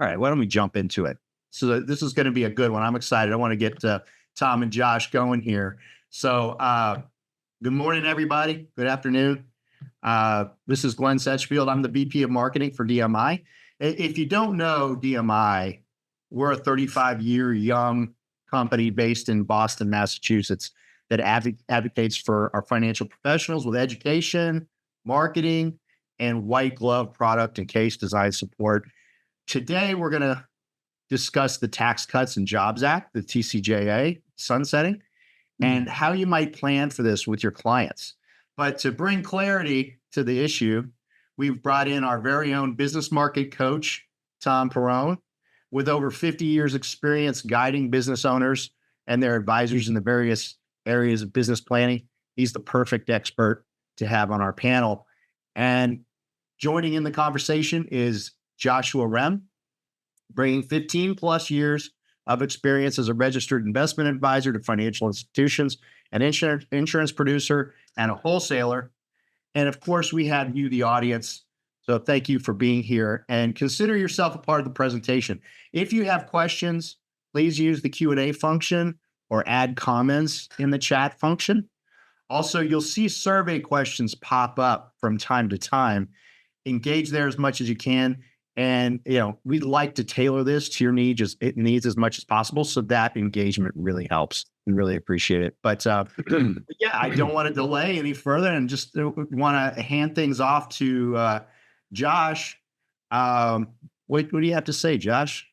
All right, why don't we jump into it? So this is going to be a good one. I'm excited. I want to get Tom and Josh going here. So good morning, everybody. Good afternoon. This is Glenn Setchfield. I'm the VP of Marketing for DMI. If you don't know DMI, we're a 35-year young company based in Boston, Massachusetts, that advocates for our financial professionals with education, marketing, and white glove product and case design support. Today, we're going to discuss the Tax Cuts and Jobs Act, the TCJA sunsetting, and how you might plan for this with your clients. But to bring clarity to the issue, we've brought in our very own business market coach, Tom Perrone, with over 50 years experience guiding business owners and their advisors in the various areas of business planning. He's the perfect expert to have on our panel. And joining in the conversation is Joshua Rhem, bringing 15 plus years of experience as a registered investment advisor to financial institutions, an insurance producer, and a wholesaler. And of course, we have you, the audience. So thank you for being here and consider yourself a part of the presentation. If you have questions, please use the Q&A function or add comments in the chat function. Also, you'll see survey questions pop up from time to time. Engage there as much as you can. And, we'd like to tailor this to your needs as much as possible. So that engagement really helps and really appreciate it. But yeah, I don't want to delay any further and just want to hand things off to Josh. What do you have to say, Josh?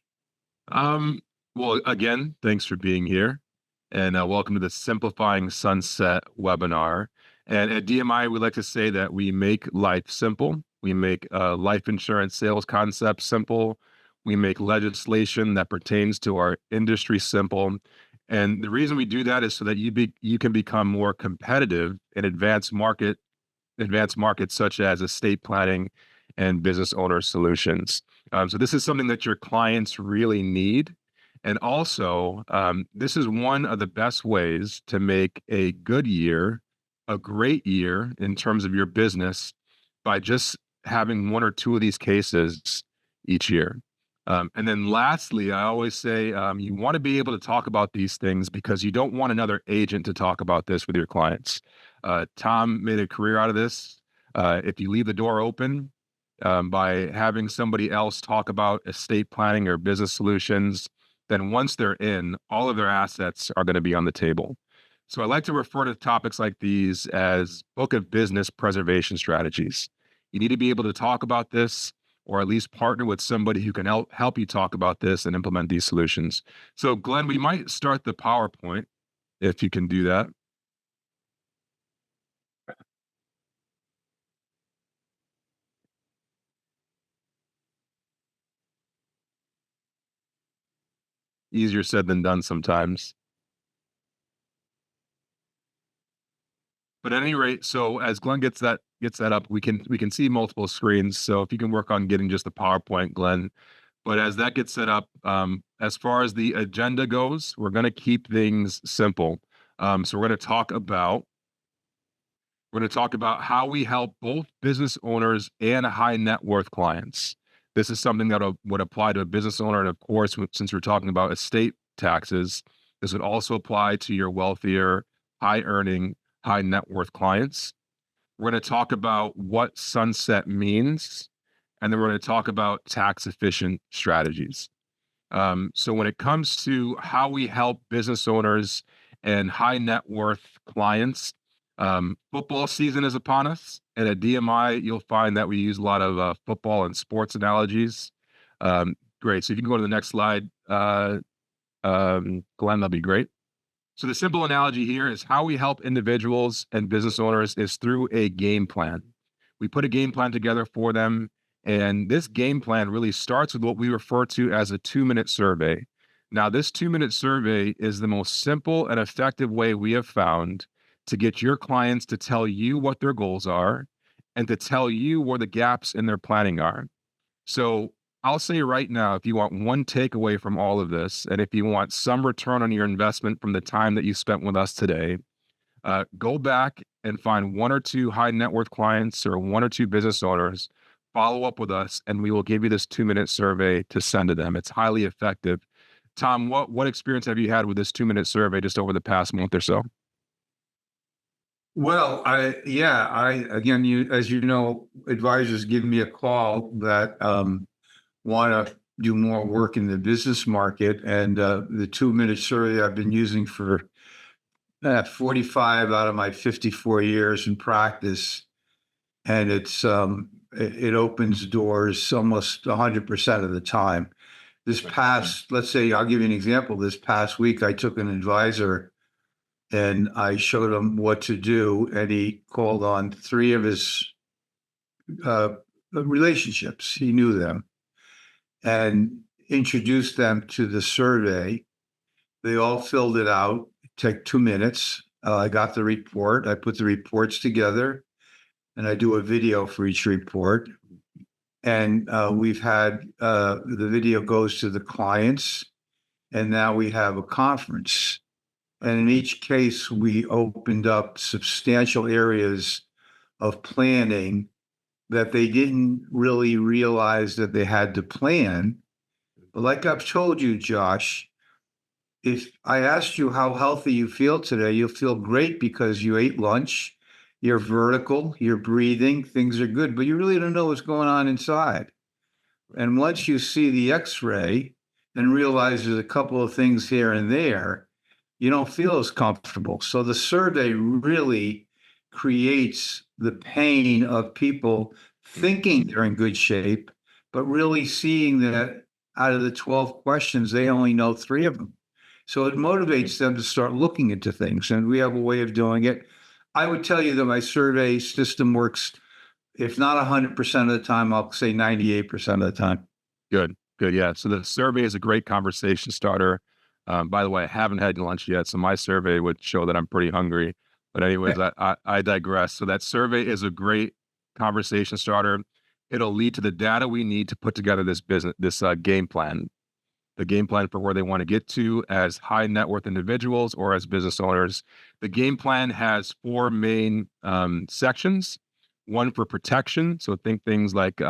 Well, again, thanks for being here and welcome to the Simplifying Sunset webinar. And at DMI, we like to say that we make life simple. We make life insurance sales concepts simple. We make legislation that pertains to our industry simple. And the reason we do that is so that you can become more competitive in advanced markets such as estate planning and business owner solutions. So this is something that your clients really need. And also, this is one of the best ways to make a good year a great year in terms of your business by just having one or two of these cases each year. And then lastly, I always say you want to be able to talk about these things because you don't want another agent to talk about this with your clients. Tom made a career out of this. If you leave the door open by having somebody else talk about estate planning or business solutions, then once they're in, all of their assets are going to be on the table. So I like to refer to topics like these as book of business preservation strategies. You need to be able to talk about this or at least partner with somebody who can help you talk about this and implement these solutions. So Glenn, we might start the PowerPoint if you can do that. Easier said than done sometimes. But at any rate, so as Glenn gets that up, we can see multiple screens. So if you can work on getting just the PowerPoint, Glenn. But as that gets set up, as far as the agenda goes, we're going to keep things simple. So we're going to talk about how we help both business owners and high net worth clients. This is something that would apply to a business owner, and of course, since we're talking about estate taxes, this would also apply to your wealthier, high earning, high net worth clients. We're going to talk about what sunset means, and then we're going to talk about tax efficient strategies. So when it comes to how we help business owners and high net worth clients, football season is upon us. And at DMI, you'll find that we use a lot of football and sports analogies. Great. So if you can go to the next slide, Glenn, that'd be great. So the simple analogy here is how we help individuals and business owners is through a game plan. We put a game plan together for them. And this game plan really starts with what we refer to as a 2-minute survey. Now, this 2-minute survey is the most simple and effective way we have found to get your clients to tell you what their goals are and to tell you where the gaps in their planning are. So I'll say right now, if you want one takeaway from all of this, and if you want some return on your investment from the time that you spent with us today, go back and find one or two high net worth clients or one or two business owners, follow up with us, and we will give you this 2-minute survey to send to them. It's highly effective. Tom, what experience have you had with this 2-minute survey just over the past month or so? Well, again, as you know, advisors give me a call that want to do more work in the business market, and the 2-minute survey I've been using for 45 out of my 54 years in practice, and it opens doors almost 100% of the time. Let's say, I'll give you an example. This past week, I took an advisor and I showed him what to do, and he called on 3 of his relationships. He knew them and introduced them to the survey. They all filled it out. It took 2 minutes. I got the report. I put the reports together, and I do a video for each report. And we've had the video goes to the clients, and now we have a conference. And in each case, we opened up substantial areas of planning that they didn't really realize that they had to plan. But like I've told you, Josh, if I asked you how healthy you feel today, you'll feel great because you ate lunch, you're vertical, you're breathing, things are good, but you really don't know what's going on inside. And once you see the x-ray and realize there's a couple of things here and there, you don't feel as comfortable. So the survey really creates the pain of people thinking they're in good shape, but really seeing that out of the 12 questions, they only know 3 of them. So it motivates them to start looking into things, and we have a way of doing it. I would tell you that my survey system works, if not 100% of the time, I'll say 98% of the time. Good. Yeah. So the survey is a great conversation starter. By the way, I haven't had lunch yet, so my survey would show that I'm pretty hungry. But anyways, I digress. So that survey is a great conversation starter. It'll lead to the data we need to put together this game plan, the game plan for where they want to get to as high net worth individuals or as business owners. The game plan has 4 main sections. One for protection. So think things like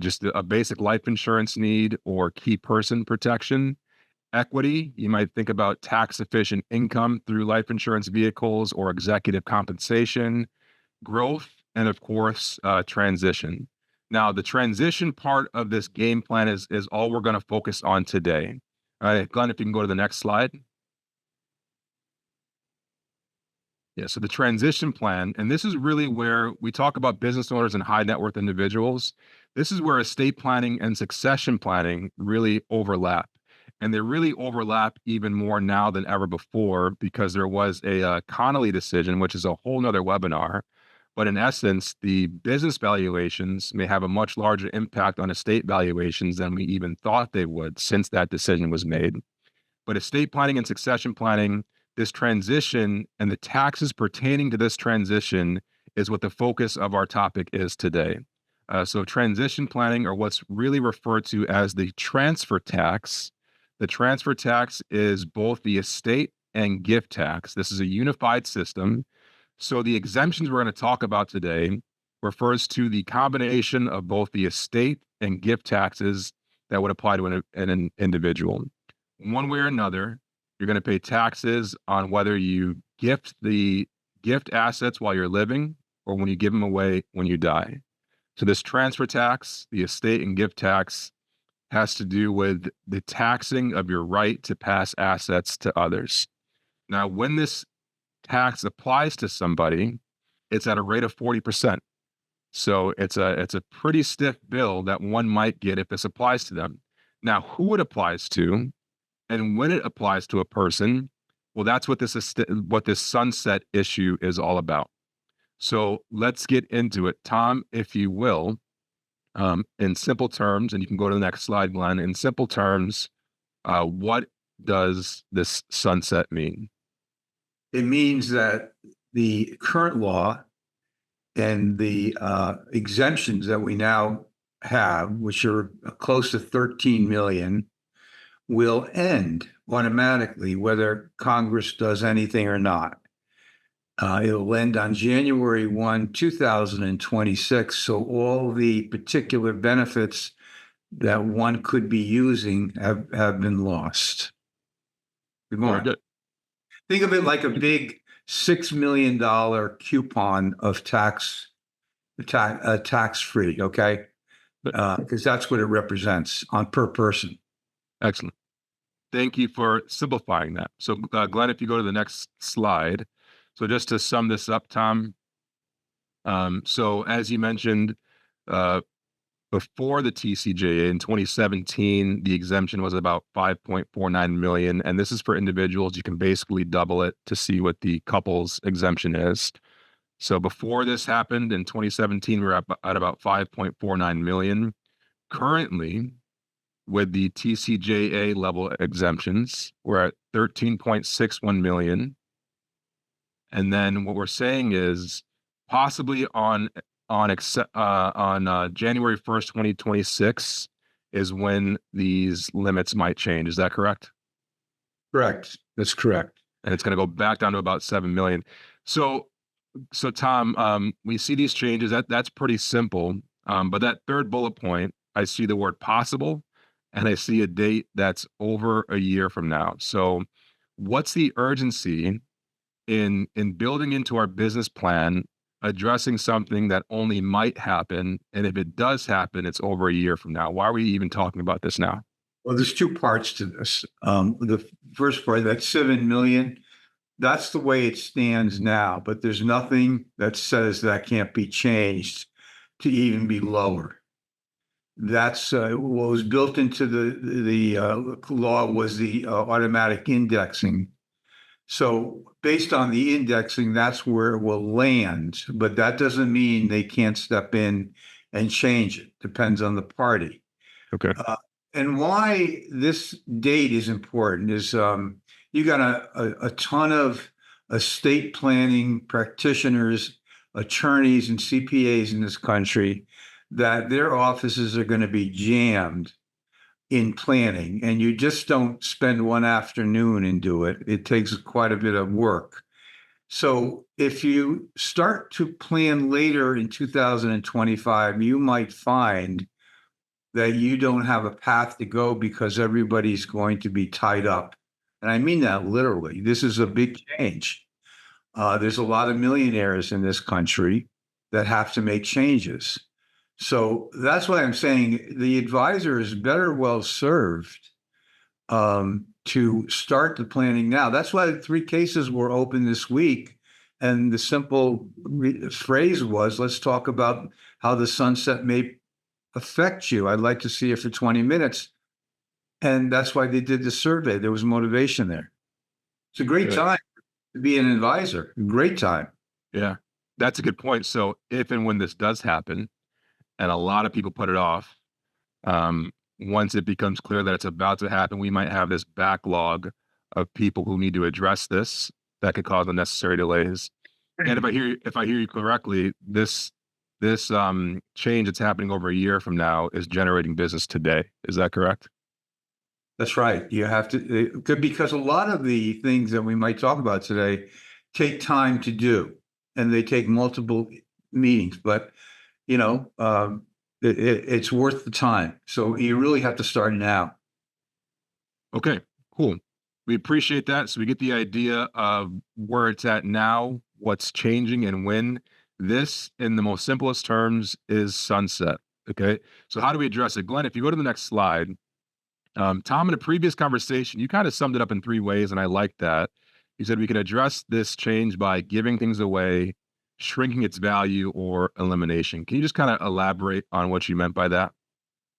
just a basic life insurance need or key person protection. Equity, you might think about tax efficient income through life insurance vehicles or executive compensation. Growth, and of course, transition. Now, the transition part of this game plan is all we're going to focus on today. All right, Glenn, if you can go to the next slide. Yeah, so the transition plan, and this is really where we talk about business owners and high net worth individuals. This is where estate planning and succession planning really overlap. And they really overlap even more now than ever before because there was a Connolly decision, which is a whole nother webinar. But in essence, the business valuations may have a much larger impact on estate valuations than we even thought they would since that decision was made. But estate planning and succession planning, this transition and the taxes pertaining to this transition is what the focus of our topic is today. So transition planning, or what's really referred to as the transfer tax. The transfer tax is both the estate and gift tax. This is a unified system. So the exemptions we're going to talk about today refers to the combination of both the estate and gift taxes that would apply to an individual. One way or another, you're going to pay taxes on whether you gift the gift assets while you're living or when you give them away when you die. So this transfer tax, the estate and gift tax, has to do with the taxing of your right to pass assets to others. Now, when this tax applies to somebody, it's at a rate of 40%. So it's a pretty stiff bill that one might get if this applies to them. Now, who it applies to and when it applies to a person, well, that's what this sunset issue is all about. So let's get into it. Tom, if you will, in simple terms, and you can go to the next slide, Glenn. In simple terms, what does this sunset mean? It means that the current law and the exemptions that we now have, which are close to 13 million, will end automatically, whether Congress does anything or not. It'll end on January 1, 2026. So all the particular benefits that one could be using have been lost. Good Very morning. good. Think of it like a big $6 million coupon of tax free. Okay. Because that's what it represents on per person. Excellent. Thank you for simplifying that. So, Glenn, if you go to the next slide. So just to sum this up, Tom, so as you mentioned, before the TCJA in 2017, the exemption was about 5.49 million. And this is for individuals. You can basically double it to see what the couple's exemption is. So before this happened in 2017, we were at about 5.49 million. Currently, with the TCJA level exemptions, we're at 13.61 million. And then what we're saying is possibly on January 1st, 2026 is when these limits might change. Is that correct? Correct. That's correct. And it's going to go back down to about 7 million. So Tom, we see these changes. That's pretty simple. But that third bullet point, I see the word possible, and I see a date that's over a year from now. So what's the urgency in building into our business plan, addressing something that only might happen, and if it does happen, it's over a year from now? Why are we even talking about this now? Well, there's two parts to this. The first part, that 7 million, that's the way it stands now, but there's nothing that says that can't be changed to even be lower. That's what was built into the law was the automatic indexing. So based on the indexing, that's where it will land, but that doesn't mean they can't step in and change it. Depends on the party. Okay. And why this date is important is you got a ton of estate planning practitioners, attorneys, and CPAs in this country that their offices are going to be jammed in planning, and you just don't spend one afternoon and do it. It takes quite a bit of work. So if you start to plan later in 2025, you might find that you don't have a path to go because everybody's going to be tied up. And I mean that literally. This is a big change. There's a lot of millionaires in this country that have to make changes. So that's why I'm saying the advisor is better well served to start the planning now. That's why the 3 cases were open this week. And the simple phrase was, let's talk about how the sunset may affect you. I'd like to see it for 20 minutes. And that's why they did the survey. There was motivation there. It's a great time to be an advisor. Great time. Yeah, that's a good point. So if and when this does happen, and a lot of people put it off, once it becomes clear that it's about to happen, we might have this backlog of people who need to address this that could cause unnecessary delays. And if I hear you correctly, this change that's happening over a year from now is generating business today. Is that correct? That's right. You have to, because a lot of the things that we might talk about today take time to do, and they take multiple meetings, but it's worth the time. So you really have to start now. Okay, cool. We appreciate that. So we get the idea of where it's at now, what's changing, and when. This, in the most simplest terms, is sunset. Okay. So how do we address it? Glenn, if you go to the next slide, Tom, in a previous conversation, you kind of summed it up in 3 ways, and I like that. You said we can address this change by giving things away, shrinking its value, or elimination. Can you just kind of elaborate on what you meant by that?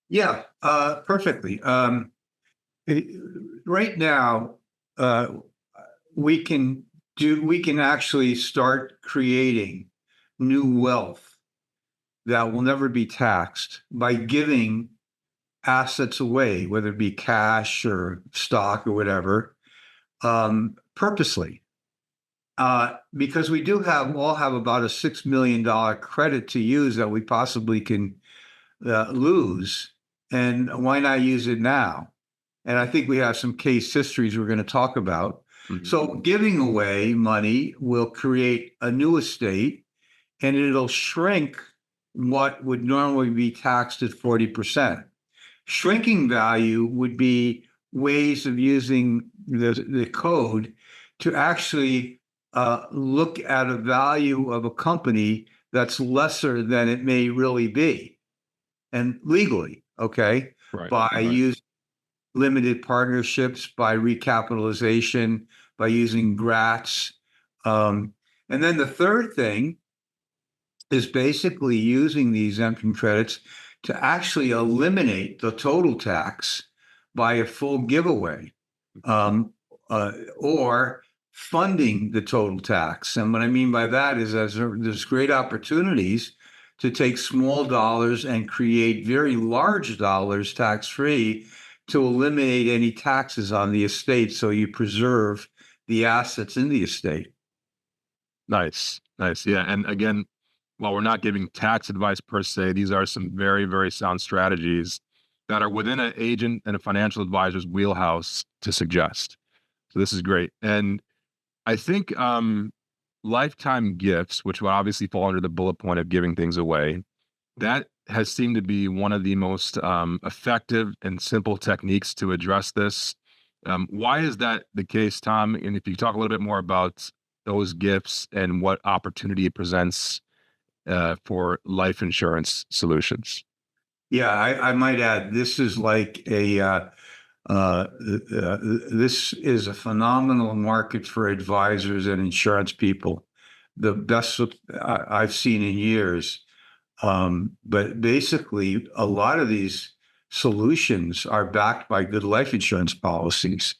Yeah, perfectly. Right now, we can actually start creating new wealth that will never be taxed by giving assets away, whether it be cash or stock or whatever, purposely. Because we do all have about a $6 million credit to use that we possibly can lose. And why not use it now? And I think we have some case histories we're going to talk about. Mhm. So giving away money will create a new estate, and it'll shrink what would normally be taxed at 40%. Shrinking value would be ways of using the code to actually look at a value of a company that's lesser than it may really be, and legally, okay, Right. by Right. using limited partnerships, by recapitalization, by using grats. And then the third thing is basically using the exemption credits to actually eliminate the total tax by a full giveaway, um, or funding the total tax. And what I mean by that is there's great opportunities to take small dollars and create very large dollars tax-free to eliminate any taxes on the estate, so you preserve the assets in the estate. Nice. Nice. Yeah. And again, while we're not giving tax advice per se, these are some very, very sound strategies that are within an agent and a financial advisor's wheelhouse to suggest. So this is great. And I think lifetime gifts, which will obviously fall under the bullet point of giving things away, that has seemed to be one of the most effective and simple techniques to address this. Why is that the case, Tom? And if you talk a little bit more about those gifts and what opportunity it presents for life insurance solutions. Yeah, I might add, this is like this is a phenomenal market for advisors and insurance people, the best I've seen in years. But basically, a lot of these solutions are backed by good life insurance policies.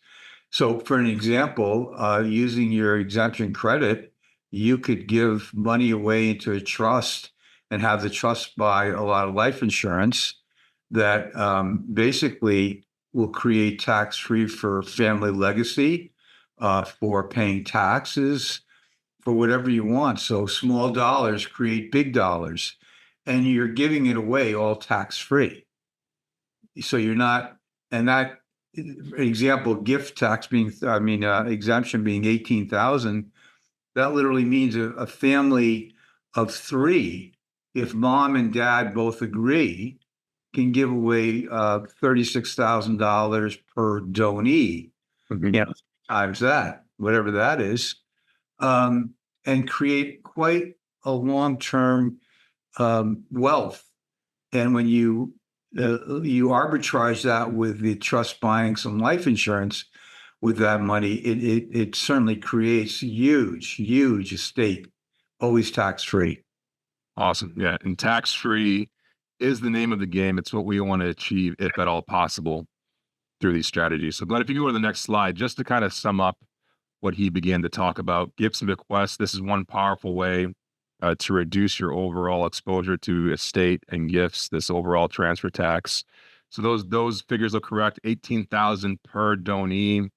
So, for an example, using your exemption credit, you could give money away into a trust and have the trust buy a lot of life insurance that basically will create tax-free for family legacy, for paying taxes, for whatever you want. So small dollars create big dollars, and you're giving it away all tax-free. So you're not, and that example, gift tax being, exemption being 18,000, that literally means a family of three, if mom and dad both agree, can give away $36,000 per donee, Mhm. times that, whatever that is, and create quite a long-term wealth. And when you arbitrage that with the trust buying some life insurance with that money, it certainly creates huge estate, always tax-free. Awesome. Yeah. And tax free is the name of the game. It's what we want to achieve, if at all possible, through these strategies. So, Glenn, if you go to the next slide, just to kind of sum up what he began to talk about, gifts and bequests. This is one powerful way to reduce your overall exposure to estate and gifts, this overall transfer tax. So those figures are correct. 18,000 per donee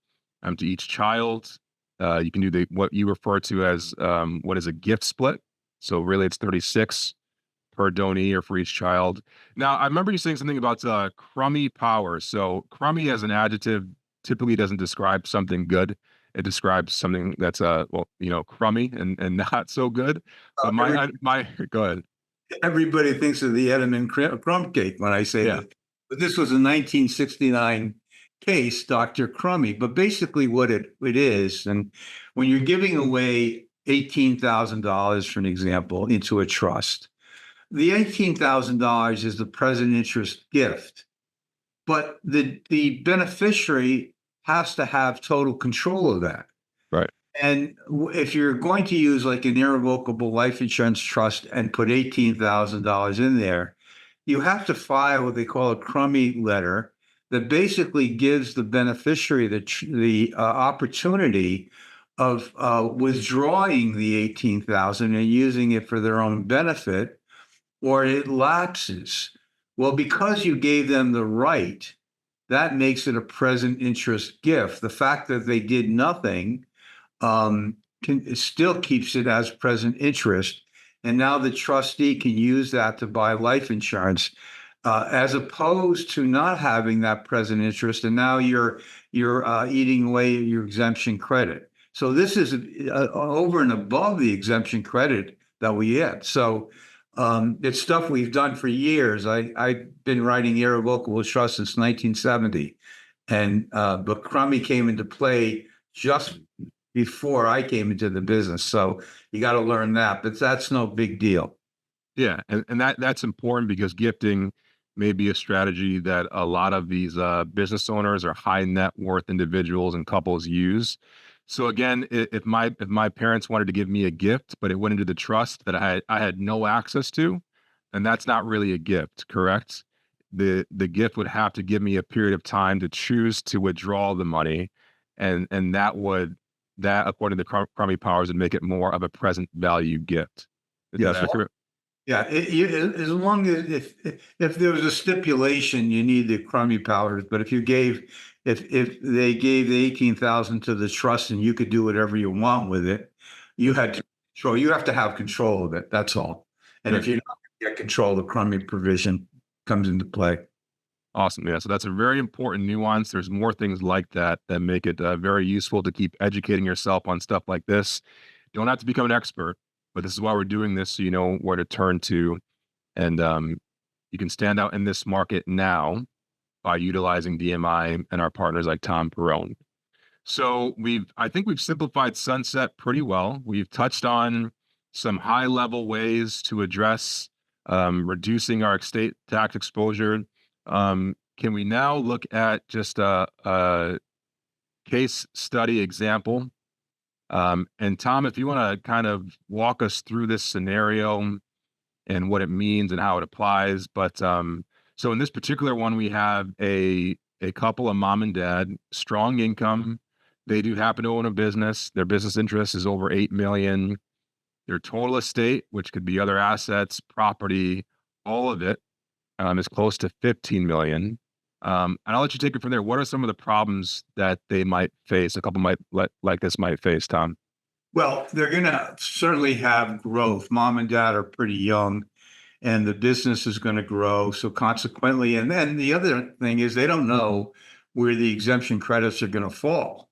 to each child. You can do what you refer to as what is a gift split. So really, it's 36 per donee or for each child. Now, I remember you saying something about crummy power. So crummy as an adjective typically doesn't describe something good. It describes something that's crummy and not so good. But my go ahead. Everybody thinks of the Edelman crumb cake when I say Yeah. that. But this was a 1969 case, Dr. Crummy. But basically what it is, and when you're giving away $18,000, for an example, into a trust, the $18,000 is the present interest gift. But the beneficiary has to have total control of that. Right. And if you're going to use like an irrevocable life insurance trust and put $18,000 in there, you have to file what they call a crummy letter that basically gives the beneficiary the opportunity of withdrawing the 18,000 and using it for their own benefit, or it lapses. Well, because you gave them the right, that makes it a present interest gift. The fact that they did nothing it still keeps it as present interest. And now the trustee can use that to buy life insurance. as opposed to not having that present interest, and now you're eating away your exemption credit. So this is over and above the exemption credit that we get. So it's stuff we've done for years. I've been writing irrevocable trust since 1970, and but Crummy came into play just before I came into the business. So you got to learn that, but that's no big deal. Yeah, and that's important because gifting may be a strategy that a lot of these business owners or high net worth individuals and couples use. So again, if my parents wanted to give me a gift, but it went into the trust that I had no access to, and that's not really a gift, correct? The gift would have to give me a period of time to choose to withdraw the money, and that according to Crummy Powers would make it more of a present value gift. Is that Yes. accurate? Yeah, as long as if there was a stipulation, you need the Crummy Powers. But if they gave the 18,000 to the trust and you could do whatever you want with it, you had to control. You have to have control of it. That's all. And if you're not going to get control, the Crummy provision comes into play. Awesome. Yeah. So that's a very important nuance. There's more things like that that make it very useful to keep educating yourself on stuff like this. Don't have to become an expert, but this is why we're doing this. So you know where to turn to. And you can stand out in this market now by utilizing DMI and our partners like Tom Perrone. So I think we've simplified Sunset pretty well. We've touched on some high level ways to address reducing our estate tax exposure. Can we now look at just a case study example? And Tom, if you want to kind of walk us through this scenario and what it means and how it applies. But so in this particular one, we have a couple, a mom and dad, strong income. They do happen to own a business. Their business interest is over 8 million. Their total estate, which could be other assets, property, all of it, is close to 15 million. And I'll let you take it from there. What are some of the problems that they might face? A couple like this might face, Tom. Well, they're going to certainly have growth. Mom and dad are pretty young, and the business is going to grow. So consequently, and then the other thing is they don't know where the exemption credits are going to fall.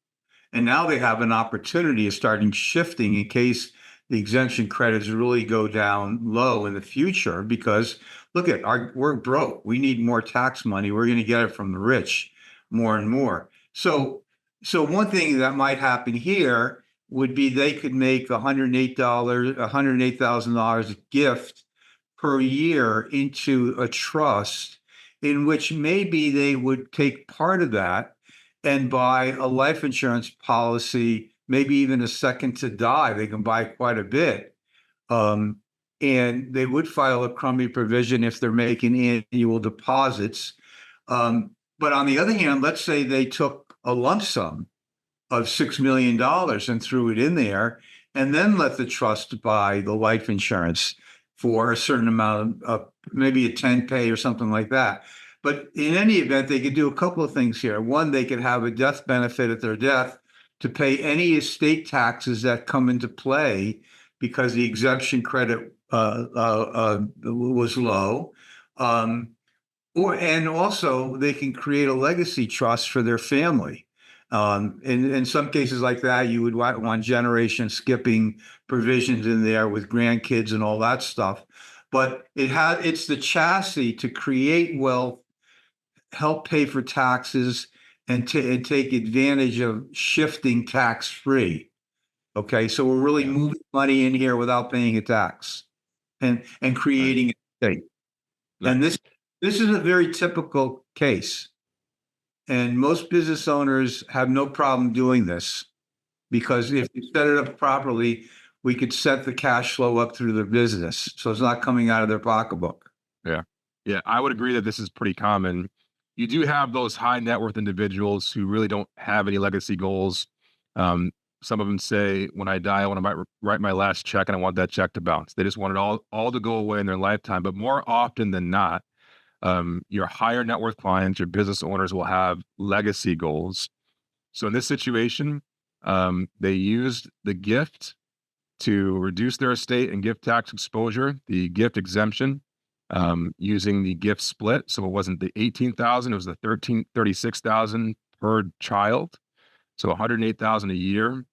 And now they have an opportunity of starting shifting in case the exemption credits really go down low in the future, because look at we're broke. We need more tax money. We're going to get it from the rich more and more. So one thing that might happen here would be they could make $108,000 gift per year into a trust in which maybe they would take part of that and buy a life insurance policy, maybe even a second to die. They can buy quite a bit. And they would file a Crummy provision if they're making annual deposits. But on the other hand, let's say they took a lump sum of $6 million and threw it in there, and then let the trust buy the life insurance for a certain amount of maybe a 10 pay or something like that. But in any event, they could do a couple of things here. One, they could have a death benefit at their death to pay any estate taxes that come into play because the exemption credit was low. And also they can create a legacy trust for their family. In some cases like that, you would want generation skipping provisions in there with grandkids and all that stuff. But it's the chassis to create wealth, help pay for taxes, and take advantage of shifting tax-free. Okay, so we're really moving money in here without paying a tax and creating a state. And this is a very typical case. And most business owners have no problem doing this because if you set it up properly, we could set the cash flow up through their business. So it's not coming out of their pocketbook. Yeah. Yeah. I would agree that this is pretty common. You do have those high net worth individuals who really don't have any legacy goals. Some of them say, when I die, I want to write my last check and I want that check to bounce. They just want it all to go away in their lifetime. But more often than not, your higher net worth clients, your business owners will have legacy goals. So in this situation, they used the gift to reduce their estate and gift tax exposure, the gift exemption. using the gift split. So it wasn't the 18,000, it was the 36,000 per child. So 108,000 a year.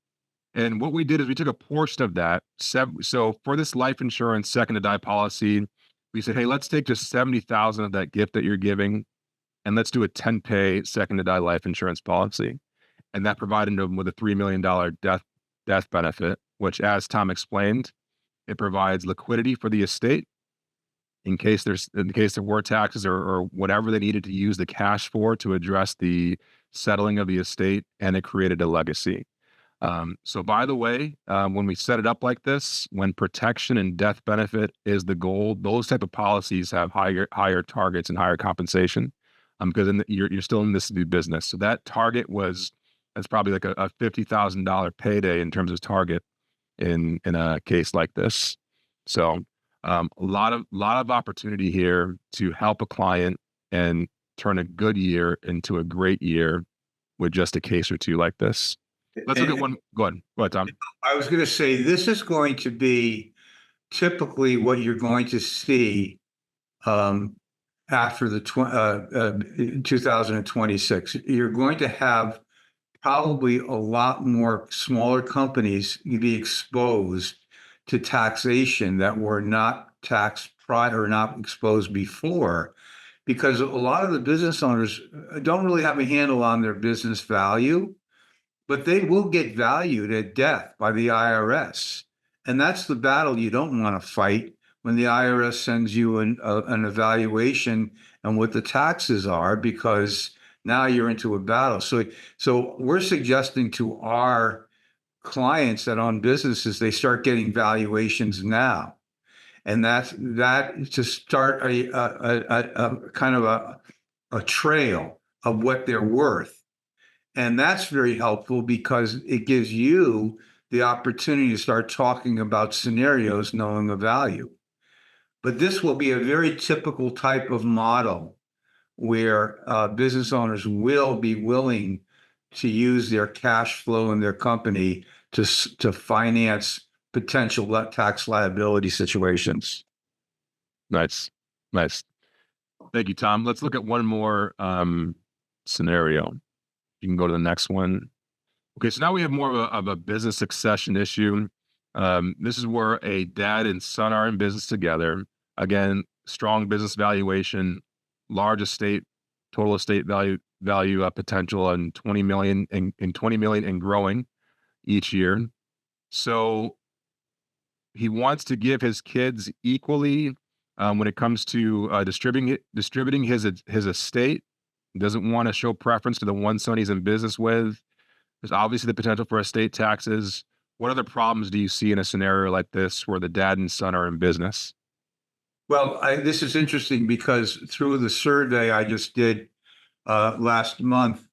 And what we did is we took a portion of that. So for this life insurance second to die policy, we said, hey, let's take just 70,000 of that gift that you're giving, and let's do a 10-pay second to die life insurance policy. And that provided them with a $3 million death benefit, which, as Tom explained, it provides liquidity for the estate in case there were taxes or whatever they needed to use the cash for to address the settling of the estate, and it created a legacy. So by the way, when we set it up like this, when protection and death benefit is the goal, those type of policies have higher targets and higher compensation, because you're still in this to do business. So that target that's probably like a $50,000 payday in terms of target in a case like this. So a lot of opportunity here to help a client and turn a good year into a great year with just a case or two like this. Let's look at one. Go ahead, Tom. I was going to say, this is going to be typically what you're going to see after the 2026. You're going to have probably a lot more smaller companies be exposed to taxation that were not taxed prior or not exposed before, because a lot of the business owners don't really have a handle on their business value, but they will get valued at death by the IRS. And that's the battle you don't want to fight when the IRS sends you an evaluation and what the taxes are, because now you're into a battle. So we're suggesting to our clients that own businesses, they start getting valuations now. And that to start a kind of a trail of what they're worth. And that's very helpful because it gives you the opportunity to start talking about scenarios, knowing the value. But this will be a very typical type of model where business owners will be willing to use their cash flow in their company to finance potential tax liability situations. Nice. Thank you, Tom. Let's look at one more scenario. You can go to the next one. Okay, so now we have more of a business succession issue. This is where a dad and son are in business together. Again, strong business valuation, large estate, total estate value potential, and 20 million and growing each year. So he wants to give his kids equally when it comes to distributing his estate. He doesn't want to show preference to the one son he's in business with. There's obviously the potential for estate taxes. What other problems do you see in a scenario like this where the dad and son are in business? Well, this is interesting because through the survey I just did last month,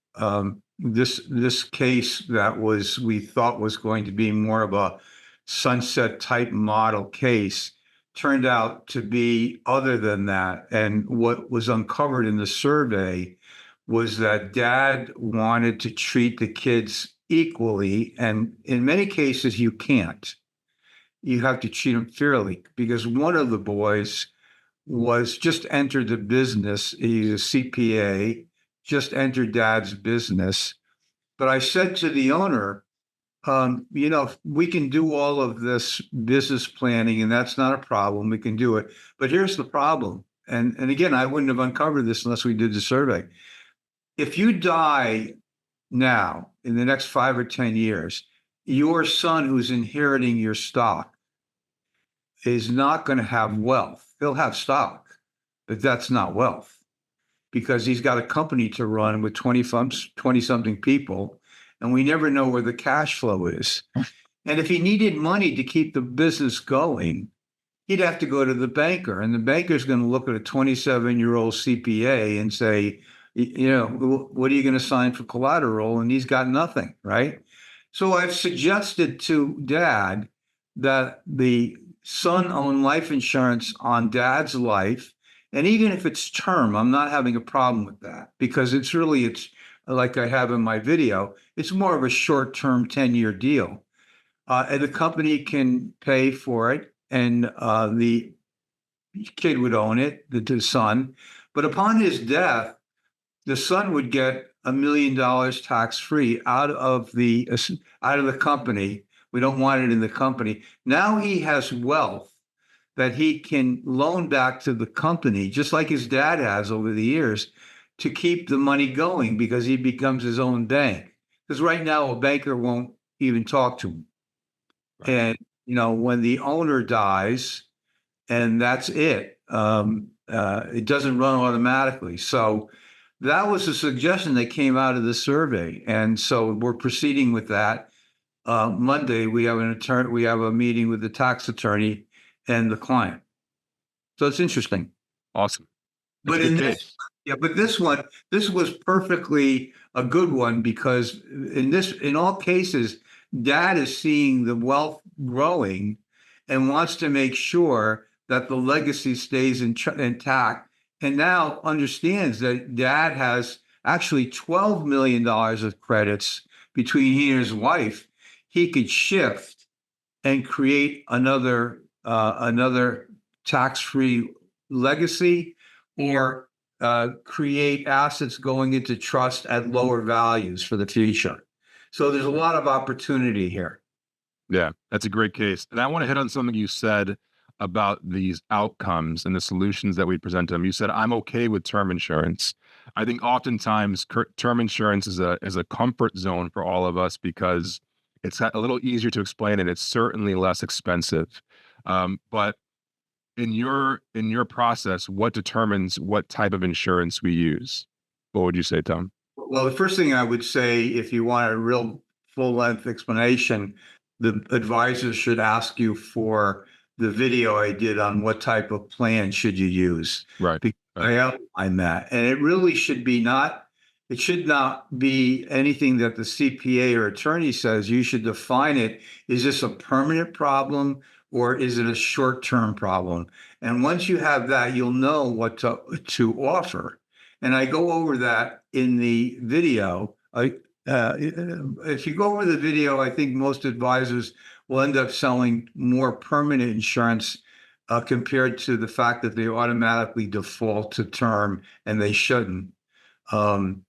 this case that we thought was going to be more of a sunset type model case turned out to be other than that. And what was uncovered in the survey was that dad wanted to treat the kids equally. And in many cases, you can't. You have to treat them fairly, because one of the boys was just entered the business. He's a CPA, just entered dad's business. But I said to the owner, we can do all of this business planning, and that's not a problem. We can do it. But here's the problem. And again, I wouldn't have uncovered this unless we did the survey. If you die now in the next 5 or 10 years, your son who's inheriting your stock is not going to have wealth. He'll have stock, but that's not wealth, because he's got a company to run with 20-something people, and we never know where the cash flow is. And if he needed money to keep the business going, he'd have to go to the banker, and the banker's going to look at a 27-year-old CPA and say, what are you going to sign for collateral? And he's got nothing, right? So I've suggested to dad that the son own life insurance on dad's life. And even if it's term, I'm not having a problem with that, because it's like I have in my video, it's more of a short-term 10-year deal. And the company can pay for it. And the kid would own it, the son. But upon his death, the son would get $1 million tax free out of the company. We don't want it in the company. Now he has wealth that he can loan back to the company, just like his dad has over the years, to keep the money going because he becomes his own bank. Because right now, a banker won't even talk to him. Right. And, when the owner dies, and that's it, it doesn't run automatically. So that was a suggestion that came out of the survey. And so we're proceeding with that. Monday, we have a meeting with the tax attorney and the client. So it's interesting. Awesome. But this was perfectly a good one because in all cases, dad is seeing the wealth growing and wants to make sure that the legacy stays intact, and now understands that dad has actually $12 million of credits between he and his wife. He could shift and create another tax-free legacy, or create assets going into trust at lower values for the future. So there's a lot of opportunity here. Yeah, that's a great case. And I want to hit on something you said about these outcomes and the solutions that we present to them. You said, I'm okay with term insurance. I think oftentimes term insurance is a comfort zone for all of us because it's a little easier to explain and it's certainly less expensive. But in your process, what determines what type of insurance we use? What would you say, Tom? Well, the first thing I would say, if you want a real full-length explanation, the advisor should ask you for the video I did on what type of plan should you use. Right. I outline that. And it really should not be anything that the CPA or attorney says. You should define it. Is this a permanent problem or is it a short-term problem? And once you have that, you'll know what to offer. And I go over that in the video. If you go over the video, I think most advisors will end up selling more permanent insurance compared to the fact that they automatically default to term, and they shouldn't. And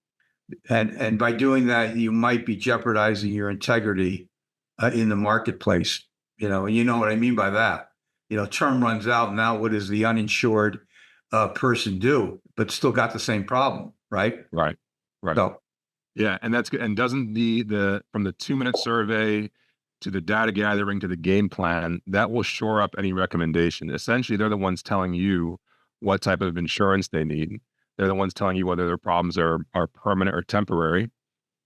by doing that, you might be jeopardizing your integrity in the marketplace. And you know what I mean by that. Term runs out. Now, what does the uninsured person do? But still got the same problem, right? Right. So, yeah, and that's good. And doesn't the from the 2-minute survey to the data gathering to the game plan, that will shore up any recommendation. Essentially, they're the ones telling you what type of insurance they need. They're the ones telling you whether their problems are permanent or temporary,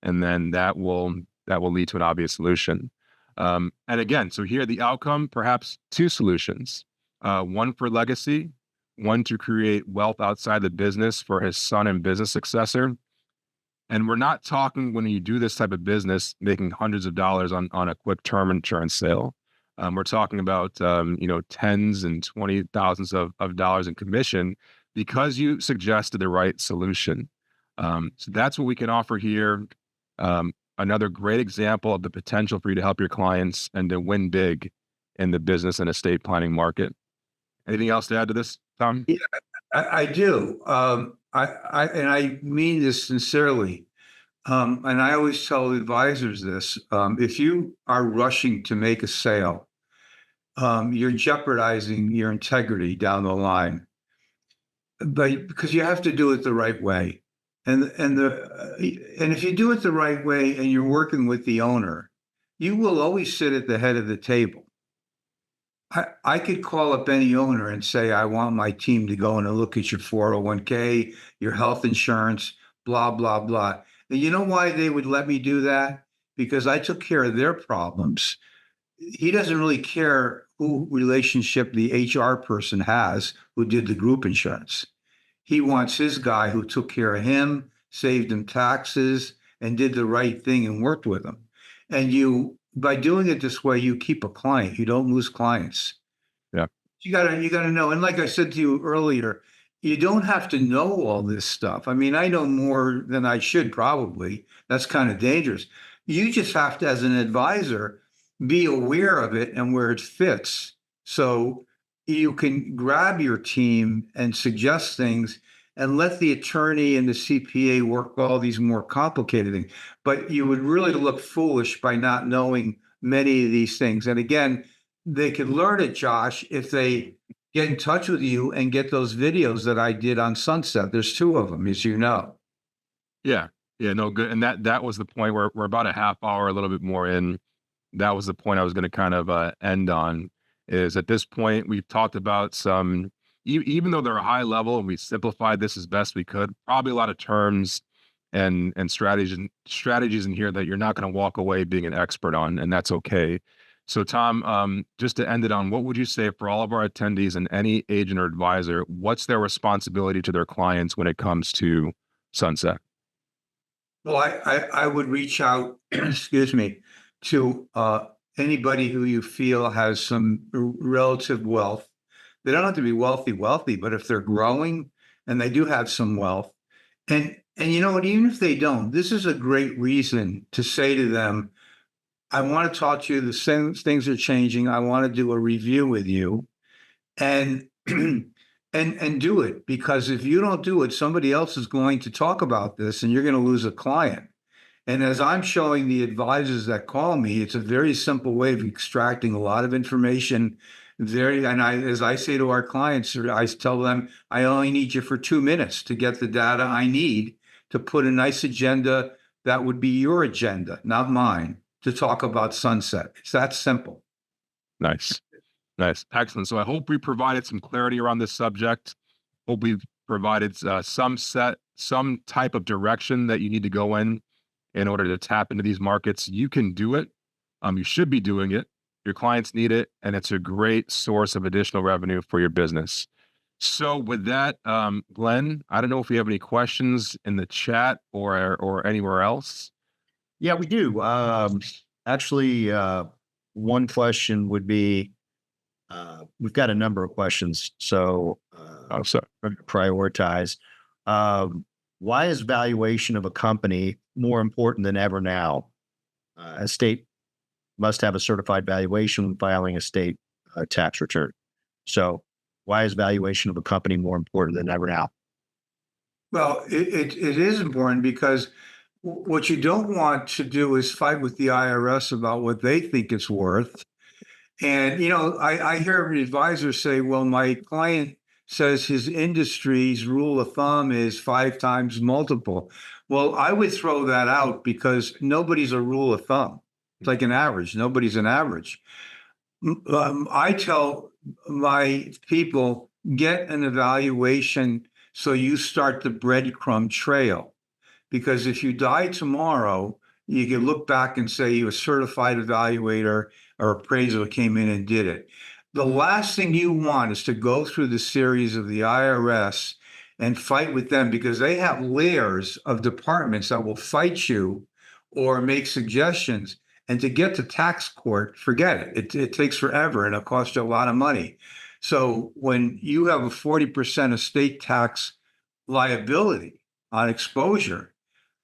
and then that will lead to an obvious solution. And again, so here the outcome, perhaps 2 solutions: one for legacy, one to create wealth outside the business for his son and business successor. And we're not talking, when you do this type of business, making hundreds of dollars on a quick term insurance sale. We're talking about tens and 20 thousands of dollars in commission because you suggested the right solution. So that's what we can offer here. Another great example of the potential for you to help your clients and to win big in the business and estate planning market. Anything else to add to this, Tom? Yeah, I do. I mean this sincerely. And I always tell advisors this: if you are rushing to make a sale, you're jeopardizing your integrity down the line. But because you have to do it the right way, and if you do it the right way and you're working with the owner, you will always sit at the head of the table. I could call up any owner and say, I want my team to go and look at your 401k, your health insurance, blah, blah, blah. And you know why they would let me do that? Because I took care of their problems. He doesn't really care who relationship the HR person has who did the group insurance. He wants his guy who took care of him, saved him taxes, and did the right thing and worked with him. And by doing it this way, you keep a client. You don't lose clients. Yeah. You gotta know. And like I said to you earlier, you don't have to know all this stuff. I mean, I know more than I should probably. That's kind of dangerous. You just have to, as an advisor, be aware of it and where it fits. So you can grab your team and suggest things and let the attorney and the CPA work all these more complicated things. But you would really look foolish by not knowing many of these things. And again, they could learn it, Josh, if they get in touch with you and get those videos that I did on Sunset. There's 2 of them, as you know. Yeah. Yeah, no, good. And that was the point where we're about a half hour, a little bit more in. That was the point I was going to kind of end on, is at this point, we've talked about some, even though they're a high level and we simplified this as best we could, probably a lot of terms and strategies in here that you're not going to walk away being an expert on, and that's okay. So Tom, just to end it on, what would you say for all of our attendees and any agent or advisor, what's their responsibility to their clients when it comes to Sunset? Well, I would reach out, excuse me, to anybody who you feel has some relative wealth. They don't have to be wealthy, but if they're growing and they do have some wealth, and you know what, even if they don't, this is a great reason to say to them, I want to talk to you. The same things are changing. I want to do a review with you, and and do it, because if you don't do it, somebody else is going to talk about this and you're going to lose a client. And as I'm showing the advisors that call me, it's a very simple way of extracting a lot of information. As I say to our clients, I tell them, I only need you for 2 minutes to get the data I need to put a nice agenda that would be your agenda, not mine, to talk about Sunset. It's that simple. Nice. Nice. Excellent. So I hope we provided some clarity around this subject. Hope we've provided some type of direction that you need to go in order to tap into these markets. You can do it. You should be doing it. Your clients need it, and it's a great source of additional revenue for your business. So with that, Glenn, I don't know if we have any questions in the chat or anywhere else. Yeah, we do. Actually, one question would be, we've got a number of questions, so Sorry. prioritize. Why is valuation of a company more important than ever now? A state must have a certified valuation when filing a state tax return. So why is valuation of a company more important than ever now? Well, it is important because what you don't want to do is fight with the IRS about what they think it's worth. And, you know, I hear advisors say, well, my client says his industry's rule of thumb is 5 times multiple. Well, I would throw that out because nobody's a rule of thumb. It's like an average. Nobody's an average. I tell my people, get an evaluation so you start the breadcrumb trail. Because if you die tomorrow, you can look back and say you're a certified evaluator or appraiser came in and did it. The last thing you want is to go through the series of the IRS and fight with them, because they have layers of departments that will fight you or make suggestions. And to get to tax court, forget it. It takes forever and it costs you a lot of money. So when you have a 40% estate tax liability on exposure,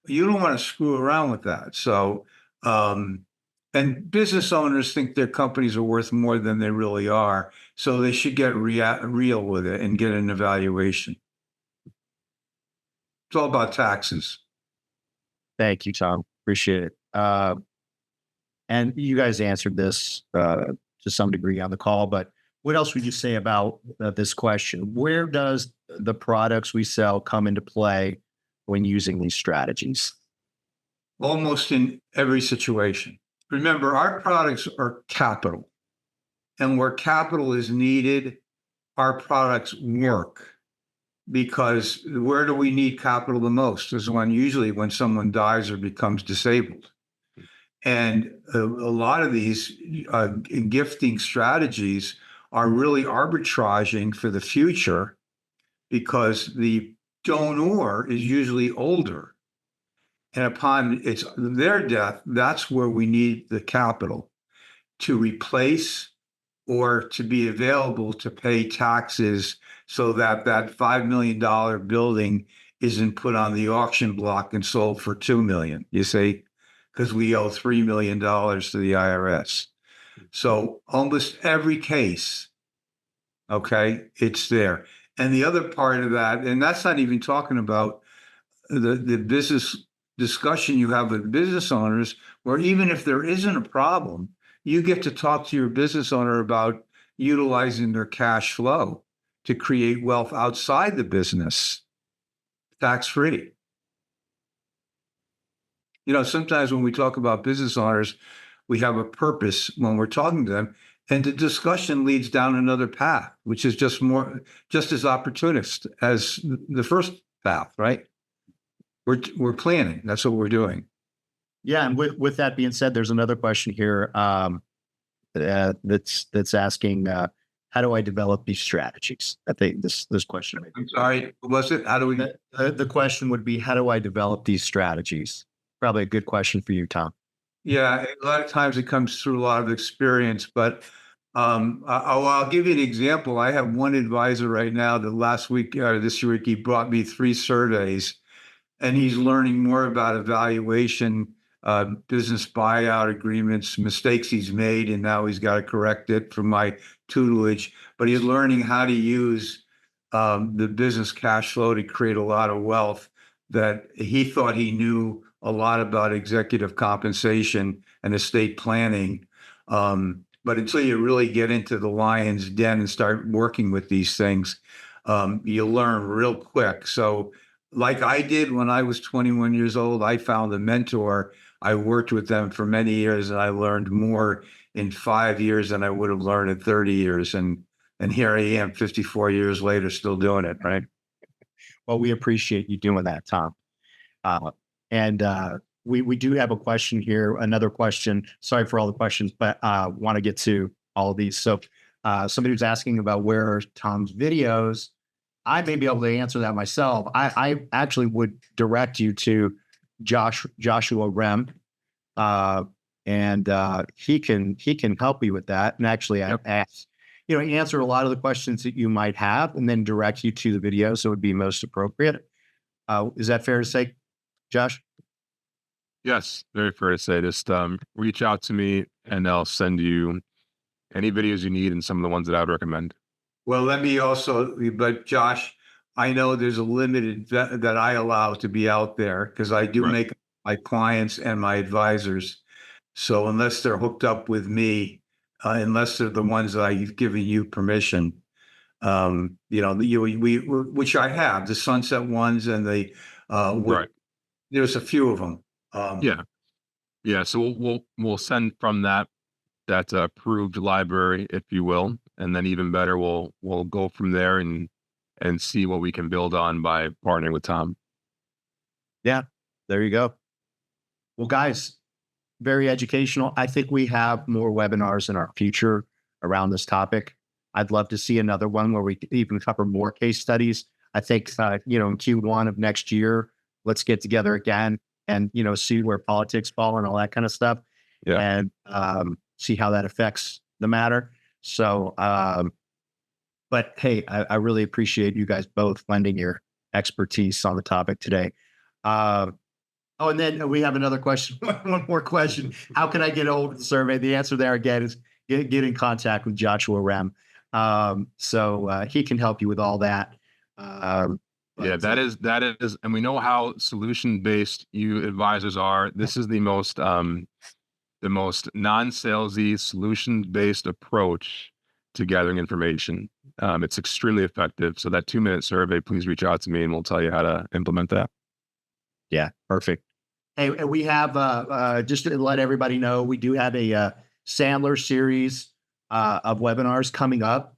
you don't want to screw around with that. So, and business owners think their companies are worth more than they really are. So they should get real with it and get an evaluation. It's all about taxes. Thank you, Tom. Appreciate it. And you guys answered this to some degree on the call, but what else would you say about this question? Where does the products we sell come into play when using these strategies? Almost in every situation. Remember, our products are capital. And where capital is needed, our products work. Because where do we need capital the most? Is usually when someone dies or becomes disabled. And a lot of these gifting strategies are really arbitraging for the future, because the donor is usually older. And upon their death, that's where we need the capital to replace or to be available to pay taxes, so that that $5 million building isn't put on the auction block and sold for $2 million, you see, because we owe $3 million to the IRS. So almost every case, Okay, it's there. And the other part of that, and that's not even talking about the business discussion you have with business owners, where even if there isn't a problem, you get to talk to your business owner about utilizing their cash flow to create wealth outside the business, tax free. You know, sometimes when we talk about business owners, we have a purpose when we're talking to them, and the discussion leads down another path, which is just as opportunist as the first path, right? We're planning. That's what we're doing. Yeah, and with that being said, there's another question here that's asking, how do I develop these strategies? I think this question. I'm sorry, what was it? How do we? The question would be, how do I develop these strategies? Probably a good question for you, Tom. Yeah, a lot of times it comes through a lot of experience, but I'll give you an example. I have one advisor right now that last week or this week, he brought me 3 surveys, and he's learning more about evaluation, business buyout agreements, mistakes he's made, and now he's got to correct it from my tutelage. But he's learning how to use the business cash flow to create a lot of wealth that he thought he knew a lot about executive compensation and estate planning. But until you really get into the lion's den and start working with these things, you learn real quick. So like I did when I was 21 years old, I found a mentor. I worked with them for many years, and I learned more in 5 years than I would have learned in 30 years. And here I am 54 years later, still doing it, right? Well, we appreciate you doing that, Tom. And we do have a question here, another question. Sorry for all the questions, but want to get to all of these. So somebody was asking about where are Tom's videos. I may be able to answer that myself. I actually would direct you to Joshua Rhem, and he can help you with that. And actually, I asked, answer a lot of the questions that you might have, and then direct you to the video, so it would be most appropriate. Is that fair to say, Josh? Yes, very fair to say. Just reach out to me, and I'll send you any videos you need and some of the ones that I would recommend. Well, let me also, but Josh, I know there's a limited that I allow to be out there because I do make my clients and my advisors. So unless they're hooked up with me, unless they're the ones that I've given you permission, which I have, the sunset ones and the there's a few of them. Yeah. So we'll send from that approved library, if you will, and then even better, we'll go from there and see what we can build on by partnering with Tom. Yeah, there you go. Well, guys, very educational. I think we have more webinars in our future around this topic. I'd love to see another one where we even cover more case studies. I think, in Q1 of next year, let's get together again and, see where politics fall and all that kind of stuff. Yeah. And see how that affects the matter. So, but hey, I really appreciate you guys both lending your expertise on the topic today. And then we have another question. One more question. How can I get a hold of the survey? The answer there again is get in contact with Joshua Rhem. So he can help you with all that. That is, and we know how solution-based you advisors are. This is the most non-salesy, solution-based approach to gathering information. It's extremely effective. So that 2-minute survey, please reach out to me and we'll tell you how to implement that. Yeah, perfect. Hey, we have, just to let everybody know, we do have a Sandler series of webinars coming up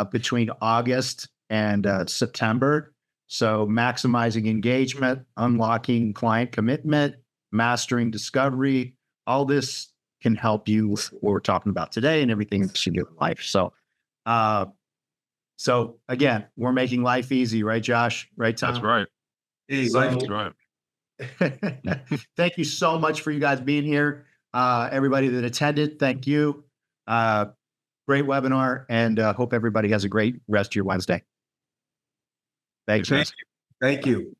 between August and September. So maximizing engagement, unlocking client commitment, mastering discovery, all this can help you with what we're talking about today and everything that you do in life. So again, we're making life easy, right, Josh? Right, Tom? That's right. That's right. Thank you so much for you guys being here. Everybody that attended, thank you. Great webinar, and hope everybody has a great rest of your Wednesday. Thanks. Thank you.